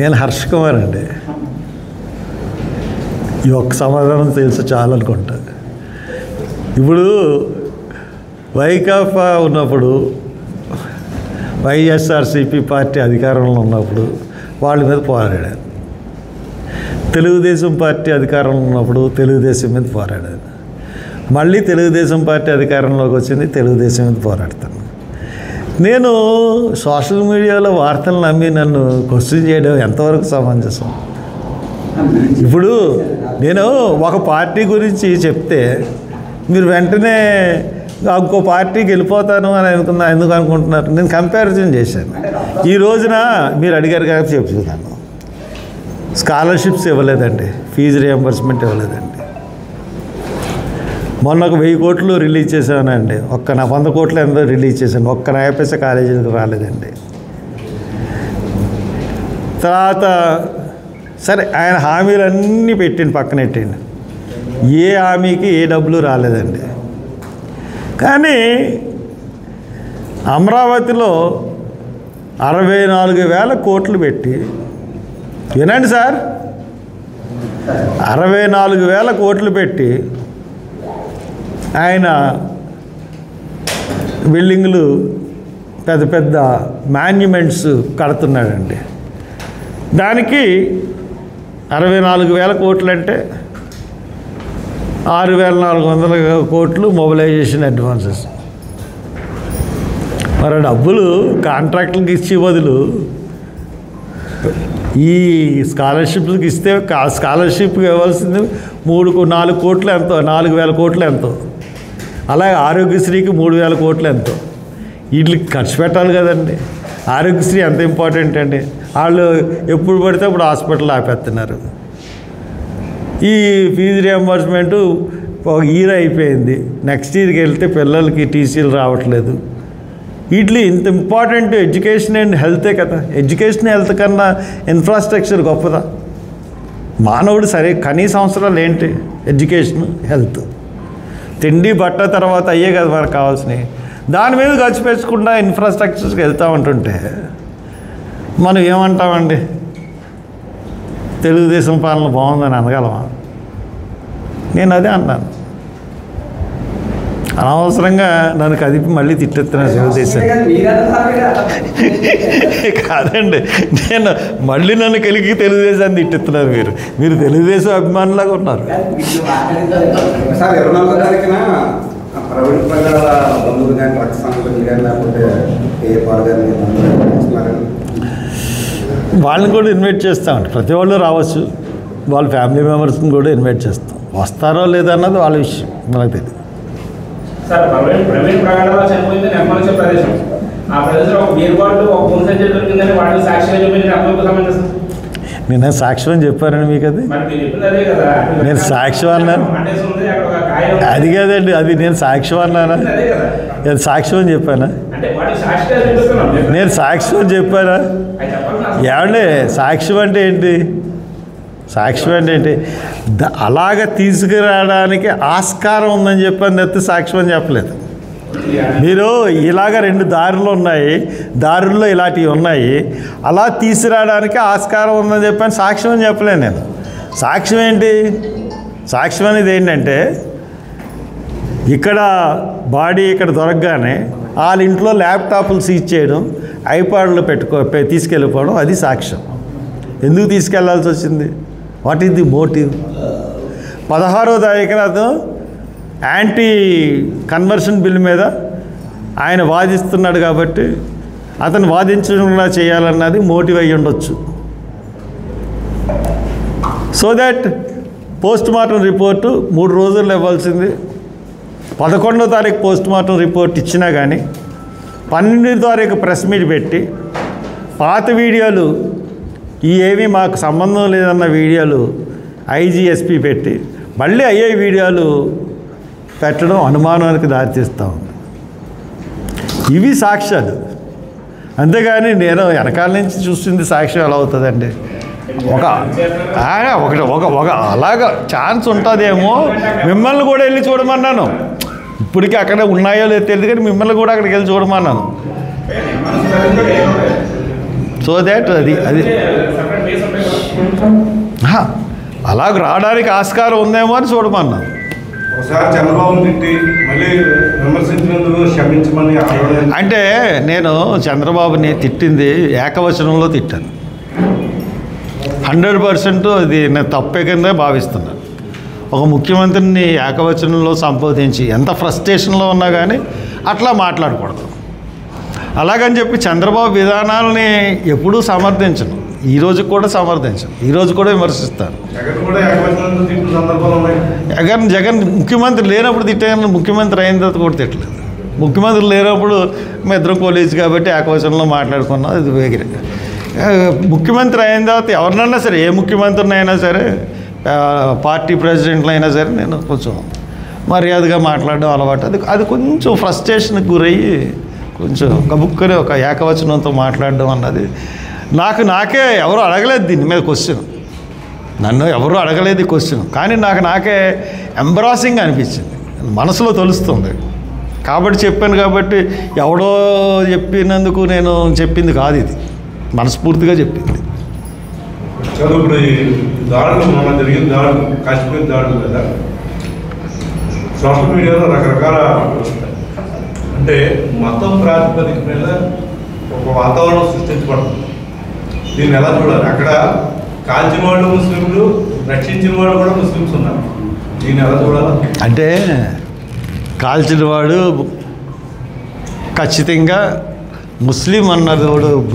నేను హర్ష కుమార్ అండి. ఈ ఒక్క సమాధానం తెలుసు చాలు అనుకుంటా. ఇప్పుడు వైకాపా ఉన్నప్పుడు, వైఎస్ఆర్సీపీ పార్టీ అధికారంలో ఉన్నప్పుడు వాళ్ళ మీద పోరాడాను. తెలుగుదేశం పార్టీ అధికారంలో ఉన్నప్పుడు తెలుగుదేశం మీద పోరాడాను. మళ్ళీ తెలుగుదేశం పార్టీ అధికారంలోకి వచ్చింది, తెలుగుదేశం మీద పోరాడతాను. నేను సోషల్ మీడియాలో వార్తలు నమ్మి నన్ను క్వశ్చన్ చేయడం ఎంతవరకు సమంజసం? ఇప్పుడు నేను ఒక పార్టీ గురించి చెప్తే మీరు వెంటనే ఇంకో పార్టీకి వెళ్ళిపోతాను అని ఎందుకు అనుకుంటున్నారు? నేను కంపారిజన్ చేశాను. ఈ రోజున మీరు అడిగారు కాబట్టి చెప్తున్నాను. స్కాలర్షిప్స్ ఇవ్వలేదండి, ఫీజు రియంబర్స్మెంట్ ఇవ్వలేదండి. మొన్న ఒక 1000 కోట్లు రిలీజ్ చేశానండి, 100 కోట్లు ఎంతో రిలీజ్ చేశాను, ఒక్క నయా పైసా కాలేజీలకు రాలేదండి. తర్వాత సరే ఆయన హామీలన్నీ పెట్టిండి పక్కనెట్టండి, ఏ హామీకి ఏ డబ్బులు రాలేదండి. కానీ అమరావతిలో 64,000 కోట్లు పెట్టి, వినండి సార్, 64,000 కోట్లు పెట్టి ఆయన బిల్డింగులు పెద్ద పెద్ద మాన్యుమెంట్స్ కడుతున్నాడండి. దానికి 64,000 కోట్లు అంటే 6,400 కోట్లు మొబిలైజేషన్ అడ్వాన్సెస్. మరి డబ్బులు కాంట్రాక్టులకు ఇచ్చే బదులు ఈ స్కాలర్షిప్లకు ఇస్తే, స్కాలర్షిప్కి ఇవ్వాల్సింది 4 కోట్లు ఎంతో, 4,000 కోట్లు ఎంతో, అలాగే ఆరోగ్యశ్రీకి 3,000 కోట్లు ఎంతో. వీటికి ఖర్చు పెట్టాలి కదండి. ఆరోగ్యశ్రీ ఎంత ఇంపార్టెంట్ అండి. వాళ్ళు ఎప్పుడు పడితే అప్పుడు హాస్పిటల్ ఆపేస్తున్నారు. ఈ ఫీజు రియంబర్స్మెంటు ఒక ఇయర్ అయిపోయింది, నెక్స్ట్ ఇయర్కి వెళ్తే పిల్లలకి టీసీలు రావట్లేదు. వీటిలో ఇంత ఇంపార్టెంట్ ఎడ్యుకేషన్ అండ్ హెల్తే కదా. ఎడ్యుకేషన్ హెల్త్ కన్నా ఇన్ఫ్రాస్ట్రక్చర్ గొప్పదా? మానవుడు సరే కనీస అవసరాలు ఏంటి? ఎడ్యుకేషన్, హెల్త్, తిండి బట్ట తర్వాత అయ్యే కదా మనకు కావాల్సినవి. దాని మీద ఖర్చు పెంచకుండా ఇన్ఫ్రాస్ట్రక్చర్స్కి వెళ్తూ ఉంటుంటే మనం ఏమంటామండి? తెలుగుదేశం పాలన బాగుందని అనగలమా? నేను అదే అన్నాను. అనవసరంగా నన్ను కదిపి మళ్ళీ తిట్టెత్తున్నాను తెలుగుదేశం. కాదండి, నేను మళ్ళీ నన్ను కలిగి తెలుగుదేశాన్ని తిట్టెత్తున్నారు. మీరు తెలుగుదేశం అభిమానులాగా ఉన్నారు. వాళ్ళని కూడా ఇన్వైట్ చేస్తామండి. ప్రతి వాళ్ళు రావచ్చు, వాళ్ళ ఫ్యామిలీ మెంబర్స్ని కూడా ఇన్వైట్ చేస్తాం. వస్తారో లేదన్నది వాళ్ళ విషయం, మనకు తెలియదు. సార్, ప్రవీణ్ ప్రగాఢలో చనిపోయింది నిర్మాణించే ప్రదేశం. ఆ ప్రదేశంలో ఒక బీర్ బాటిల్, ఒక ఫోన్ సెంటర్ దొరికిందని వాటిని సాక్షిగా చూపించిన అర్థం సమంజసం. నేను సాక్ష్యం అని చెప్పానండి మీకు. అది నేను సాక్ష్యం అన్నాను. అది కాదండి, అది నేను సాక్ష్యం అన్నానా? నేను సాక్ష్యం అని చెప్పానా? నేను సాక్ష్యం అని చెప్పానా? ఏమండి, సాక్ష్యం అంటే ఏంటి? సాక్ష్యం అంటే ఏంటి? అలాగ తీసుకురావడానికి ఆస్కారం ఉందని చెప్పని తప్పితే సాక్ష్యం అని చెప్పలేదు. మీరు ఇలాగ 2 దారులు ఉన్నాయి, దారుల్లో ఇలాంటివి ఉన్నాయి, అలా తీసుకురావడానికి ఆస్కారం ఉందని చెప్పని సాక్ష్యం అని చెప్పలేను నేను. సాక్ష్యం ఏంటి? సాక్ష్యం అనేది ఏంటంటే, ఇక్కడ బాడీ ఇక్కడ దొరకగానే వాళ్ళ ఇంట్లో ల్యాప్టాప్లు సీజ్ చేయడం, ఐపాడ్లు తీసుకెళ్ళిపోవడం, అది సాక్ష్యం. ఎందుకు తీసుకెళ్లాల్సి వచ్చింది? What is the motive? 16వ తారీఖున అతను యాంటీ కన్వర్షన్ బిల్ మీద ఆయన వాదిస్తున్నాడు కాబట్టి అతను వాదించకుండా చేయాలన్నది మోటివ్ అయ్యి ఉండొచ్చు. So that post mortem report 3 రోజుల్లో ఇవ్వాల్సింది 11వ తారీఖు పోస్ట్ మార్టం రిపోర్ట్ ఇచ్చినా కానీ 12వ తారీఖు ప్రెస్ మీట్ పెట్టి పాత వీడియోలు ఏమీ మాకు సంబంధం లేదన్న వీడియోలు ఐజీఎస్పీ పెట్టి మళ్ళీ అయ్యే వీడియోలు పెట్టడం అనుమానానికి దారితీస్తూ ఉంది. ఇవి సాక్ష్యాలు. అంతేగాని నేను వెనకాల నుంచి చూస్తుంది సాక్ష్యం ఎలా అవుతుందండి? ఒక అలాగా ఛాన్స్ ఉంటుందేమో. మిమ్మల్ని కూడా వెళ్ళి చూడమన్నాను. ఇప్పటికీ అక్కడ ఉన్నాయో లేదో తెలియదు కానీ మిమ్మల్ని కూడా అక్కడికి వెళ్ళి చూడమన్నాను. సో దాట్ అది సెపరేట్ బేస్ ఉంటాయి కదా. అలాగ రావడానికి ఆస్కారం ఉందేమో అని చూడమన్నాను. ఒకసారి చంద్రబాబుని తిట్టి మళ్ళీ విమర్శించినందుకు క్షమించమని అంటే నేను చంద్రబాబుని తిట్టింది ఏకవచనంలో తిట్టాను. 100% అది నేను తప్పే కిందే భావిస్తున్నాను. ఒక ముఖ్యమంత్రిని ఏకవచనంలో సంబోధించి ఎంత ఫ్రస్ట్రేషన్లో ఉన్నా కానీ అట్లా మాట్లాడకూడదు. అలాగని చెప్పి చంద్రబాబు విధానాలని ఎప్పుడూ సమర్థించను, ఈరోజు కూడా సమర్థించను, ఈరోజు కూడా విమర్శిస్తాను. జగన్ ముఖ్యమంత్రి లేనప్పుడు తిట్టాను, ముఖ్యమంత్రి అయిన తర్వాత కూడా తిట్టలేదు. ముఖ్యమంత్రి లేనప్పుడు మా ఇద్దరం కాలేజ్ కాబట్టి ఏకవచనంలో మాట్లాడుకున్నాం, ఇది వేగిరే. ముఖ్యమంత్రి అయిన తర్వాత ఎవరినైనా సరే, ఏ ముఖ్యమంత్రిని అయినా సరే, పార్టీ ప్రెసిడెంట్లు అయినా సరే నేను కొంచెం మర్యాదగా మాట్లాడడం అలవాటు. అది కొంచెం ఫ్రస్ట్రేషన్కి గురయ్యి కొంచెం గబుక్కని ఒక ఏకవచనంతో మాట్లాడడం అన్నది నాకే ఎవరు అడగలేదు దీని మీద క్వశ్చన్, నన్ను ఎవరు అడగలేదు ఈ క్వశ్చన్, కానీ నాకే ఎంబ్రాసింగ్ అనిపించింది, మనసులో తెలుస్తుంది కాబట్టి చెప్పాను. కాబట్టి ఎవడో చెప్పినందుకు నేను చెప్పింది కాదు, ఇది మనస్ఫూర్తిగా చెప్పింది. ఇప్పుడు ఈ దాడులు మన జరిగిన దాడులు, కాశ్మీర్ దాడులు కదా, సోషల్ మీడియాలో రకరకాల అంటే మతం ప్రాతిపదిక మీద ఒక వాతావరణం సృష్టించబడుతుంది. దీన్ని ఎలా చూడాలి? అక్కడ కాల్చిన వాళ్ళు ముస్లింలు, రక్షించిన వాళ్ళు కూడా ముస్లిమ్స్ ఉన్నారు. దీన్ని ఎలా చూడాలి? అంటే కాల్చిన వాడు ఖచ్చితంగా ముస్లిం అన్నది,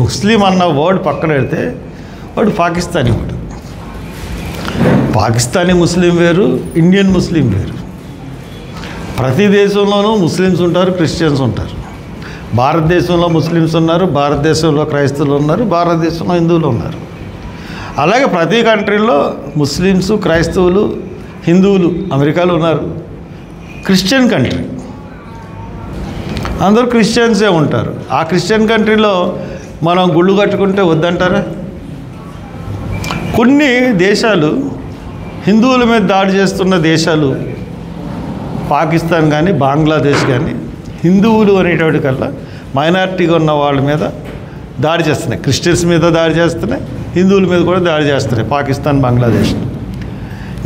ముస్లిం అన్న వర్డ్ పక్కన పెడితే వాడు పాకిస్తానీ వాడు. పాకిస్తానీ ముస్లిం వేరు, ఇండియన్ ముస్లిం వేరు. ప్రతి దేశంలోనూ ముస్లిమ్స్ ఉంటారు, క్రిస్టియన్స్ ఉంటారు. భారతదేశంలో ముస్లిమ్స్ ఉన్నారు, భారతదేశంలో క్రైస్తవులు ఉన్నారు, భారతదేశంలో హిందువులు ఉన్నారు. అలాగే ప్రతి కంట్రీలో ముస్లిమ్స్, క్రైస్తవులు, హిందువులు, అమెరికాలో ఉన్నారు. క్రిస్టియన్ కంట్రీ, అందరూ క్రిస్టియన్సే ఉంటారు. ఆ క్రిస్టియన్ కంట్రీలో మనం గుళ్ళు కట్టుకుంటే వద్దంటారా? కొన్ని దేశాలు హిందువుల మీద దాడి చేస్తున్న దేశాలు, పాకిస్తాన్ కానీ బంగ్లాదేశ్ కానీ, హిందువులు అనేటువంటి కల్లా మైనారిటీగా ఉన్న వాళ్ళ మీద దాడి చేస్తున్నాయి. క్రిస్టియన్స్ మీద దాడి చేస్తున్నాయి, హిందువుల మీద కూడా దాడి చేస్తున్నాయి పాకిస్తాన్, బంగ్లాదేశ్.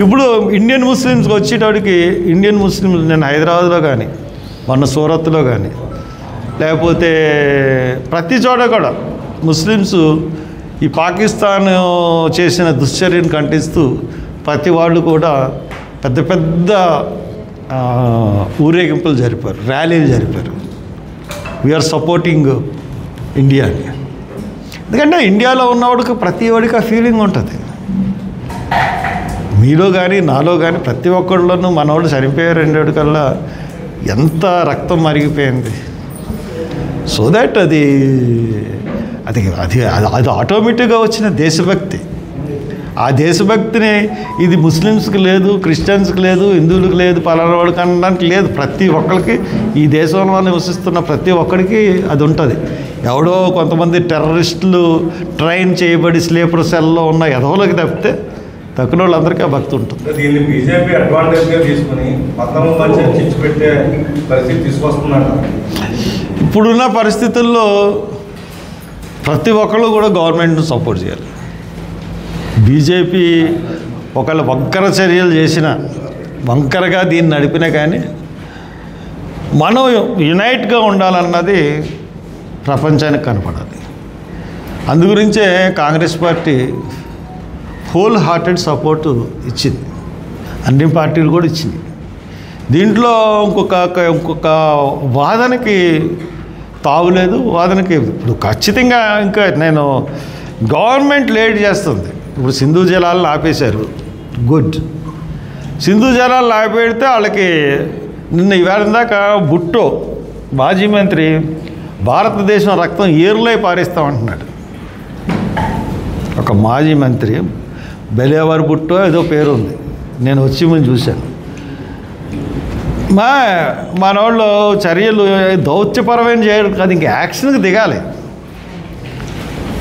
ఇప్పుడు ఇండియన్ ముస్లిమ్స్కి వచ్చేటప్పటికి, ఇండియన్ ముస్లిమ్స్ నేను హైదరాబాద్లో కానీ, మొన్న సూరత్లో కానీ, లేకపోతే ప్రతి చోట కూడా ముస్లిమ్స్ ఈ పాకిస్తాన్ చేసిన దుశ్చర్యను ఖండిస్తూ ప్రతి వాళ్ళు కూడా పెద్ద పెద్ద ఊరేగింపులు జరిపారు, ర్యాలీలు జరిపారు. వీఆర్ సపోర్టింగ్ ఇండియా అని. ఎందుకంటే ఇండియాలో ఉన్నవాడికి ప్రతి వాడికి ఆ ఫీలింగ్ ఉంటుంది. మీలో కానీ నాలో కానీ ప్రతి ఒక్కళ్ళలోనూ మనవాడు చనిపోయారు రెండేడు కల్లా ఎంత రక్తం మరిగిపోయింది. సో దాట్ అది అది అది అది ఆటోమేటిక్గా వచ్చిన దేశభక్తి. ఆ దేశభక్తిని ఇది ముస్లిమ్స్కి లేదు, క్రిస్టియన్స్కి లేదు, హిందువులకు లేదు, పలానా వాడికి అనడానికి లేదు. ప్రతి ఒక్కరికి, ఈ దేశంలో నివసిస్తున్న ప్రతి ఒక్కరికి అది ఉంటుంది. ఎవడో కొంతమంది టెర్రరిస్టులు ట్రైన్ చేయబడి స్లీపర్ సెల్లో ఉన్న ఎదవలకి తప్పితే తక్కువ వాళ్ళందరికీ ఆ భక్తి ఉంటుంది. దీన్ని బీజేపీ అడ్వాంటేజ్గా తీసుకుని మతము మధ్య చిచ్చు పెట్టే పరిస్థితి తీసుకొస్తుందంట. ఇప్పుడున్న పరిస్థితుల్లో ప్రతి ఒక్కళ్ళు కూడా గవర్నమెంట్ను సపోర్ట్ చేయాలి. బీజేపీ ఒకవేళ వంకర చర్యలు చేసిన, వంకరగా దీన్ని నడిపినా కానీ మనం యునైట్గా ఉండాలన్నది ప్రపంచానికి కనపడాలి. అందుగురించే Congress party whole hearted support ఇచ్చింది, అన్ని పార్టీలు కూడా ఇచ్చింది. దీంట్లో ఇంకొక వాదనకి తావులేదు, వాదనకి ఇప్పుడు ఖచ్చితంగా ఇంకా నేను గవర్నమెంట్ లేట్ చేస్తుంది. ఇప్పుడు సింధు జలాలను ఆపేశారు, గుడ్. సింధు జలాలను ఆపేడితే వాళ్ళకి నిన్న ఇవాళ దాకా బుట్టో మాజీ మంత్రి భారతదేశం రక్తం ఏరులై పారేస్తామంటున్నాడు. ఒక మాజీ మంత్రి బెలేవర్ బుట్టో ఏదో పేరు ఉంది, నేను వచ్చి ముందు చూశాను. మన వాళ్ళు చర్యలు దౌత్యపరమైన చేయడం కాదు, ఇంక యాక్షన్కి దిగాలి.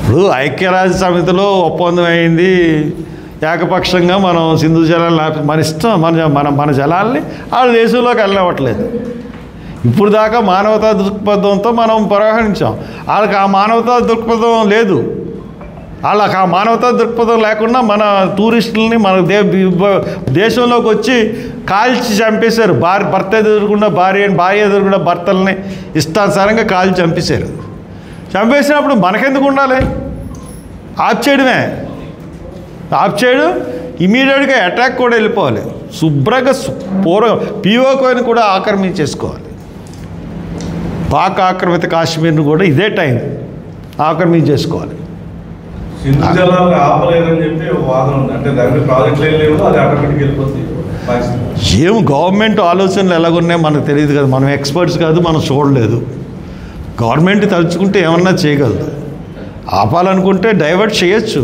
ఇప్పుడు ఐక్యరాజ్య సమితిలో ఒప్పందం అయింది, ఏకపక్షంగా మనం సింధు జలాలను మన ఇష్టం, మన జలాల్ని వాళ్ళ దేశంలోకి వెళ్ళనివ్వట్లేదు. ఇప్పుడు దాకా మానవతా దృక్పథంతో మనం ప్రవహించాం, వాళ్ళకి ఆ మానవతా దృక్పథం లేదు. వాళ్ళకి ఆ మానవతా దృక్పథం లేకుండా మన టూరిస్టులని మన దేశంలోకి వచ్చి కాల్చి చంపేశారు. భర్త ఎదురుకుండా భార్య ఎదురుకుండా భర్తల్ని ఇష్టానుసారంగా కాల్చి చంపేశారు. చంపేసినప్పుడు మనకెందుకు ఉండాలి? ఆఫ్ చేయడమే, ఆఫ్ చేయడం, ఇమీడియట్గా అటాక్ కూడా వెళ్ళిపోవాలి. శుభ్రంగా పీఓకోని కూడా ఆక్రమించేసుకోవాలి. పాక్ ఆక్రమిత కాశ్మీర్ను కూడా ఇదే టైం ఆక్రమించేసుకోవాలి. సింధు జలాలను ఆపలేదని చెప్పి ఒక వాదన ఉంది. అంటే దాని ప్రాజెక్టులు ఏం లేవు, అది ఆటోమేటిక్ వెళ్ళిపోతుంది. ఏం గవర్నమెంట్ ఆలోచనలు ఎలాగున్నాయో మనకు తెలియదు కదా, మనం ఎక్స్పర్ట్స్ కాదు, మనం చూడలేదు. గవర్నమెంట్ తలుచుకుంటే ఏమన్నా చేయగలదు. ఆపాలనుకుంటే డైవర్ట్ చేయొచ్చు.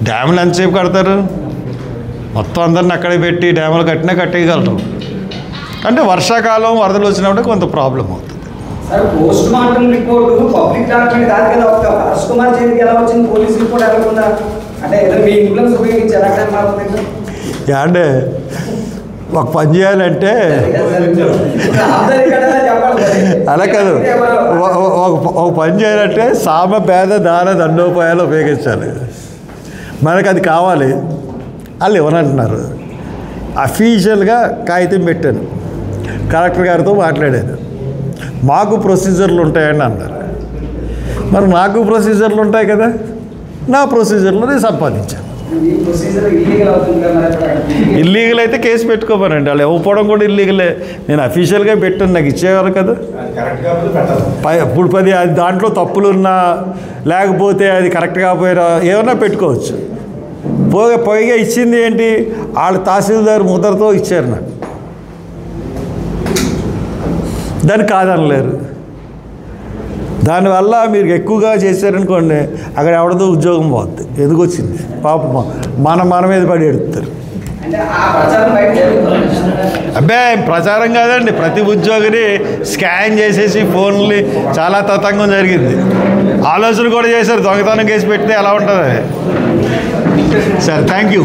డ్యాములు ఎంతసేపు కడతారు? మొత్తం అందరిని అక్కడే పెట్టి డ్యాములు కట్టేయగలరు. అంటే వర్షాకాలం వరదలు వచ్చినప్పుడు కొంత ప్రాబ్లం అవుతుంది. Sir, post mortem report public document కాదు కదా, ఒక హర్ష్ కుమార్ చేతికి ఎలా వచ్చింది? పోలీస్ రిపోర్ట్ ఎలా అంటే ఏదో మీ ఇన్ఫ్లుయెన్స్ ఉపయోగించారు అక్కడ మాకు. అంటే ఒక పని చేయాలంటే అలా కాదు, ఒక పని చేయాలంటే సామ పేద దాన దండోపాయాలు ఉపయోగించాలి. మనకు అది కావాలి. వాళ్ళు ఎవరంటున్నారు? అఫీషియల్గా కాగితం పెట్టాను, కలెక్టర్ గారితో మాట్లాడాను, మాకు ప్రొసీజర్లు ఉంటాయని అన్నారు. మరి నాకు ప్రొసీజర్లు ఉంటాయి కదా, నా ప్రొసీజర్లో నేను సంపాదించాను. ఇల్లీగల్ అయితే కేసు పెట్టుకోమనండి. వాళ్ళు ఇవ్వకపోవడం కూడా ఇల్లీగలే. నేను అఫీషియల్గా పెట్టాను, నాకు ఇచ్చేవారు కదా. ఇప్పుడు 10 అది దాంట్లో తప్పులున్నా లేకపోతే అది కరెక్ట్ కాకపోయినా ఏమన్నా పెట్టుకోవచ్చు. పైగా ఇచ్చింది ఏంటి? వాళ్ళు తహసీల్దార్ ముద్రతో ఇచ్చారు నాకు. దాన్ని కాదనలేరు. దానివల్ల మీరు ఎక్కువగా చేశారనుకోండి, అక్కడ ఎవరిదో ఉద్యోగం పోతుంది. ఎందుకు వచ్చింది పాపం, మన మీద పడి ఎడుతారు. అబ్బాయి ప్రచారం కాదండి, ప్రతి ఉద్యోగిని స్కాన్ చేసేసి ఫోన్లు చాలా తతంగం జరిగింది. ఆలోచన కూడా చేశారు, దొంగతనం కేసు పెడితే ఎలా ఉంటుంది. సరే, థ్యాంక్ యూ.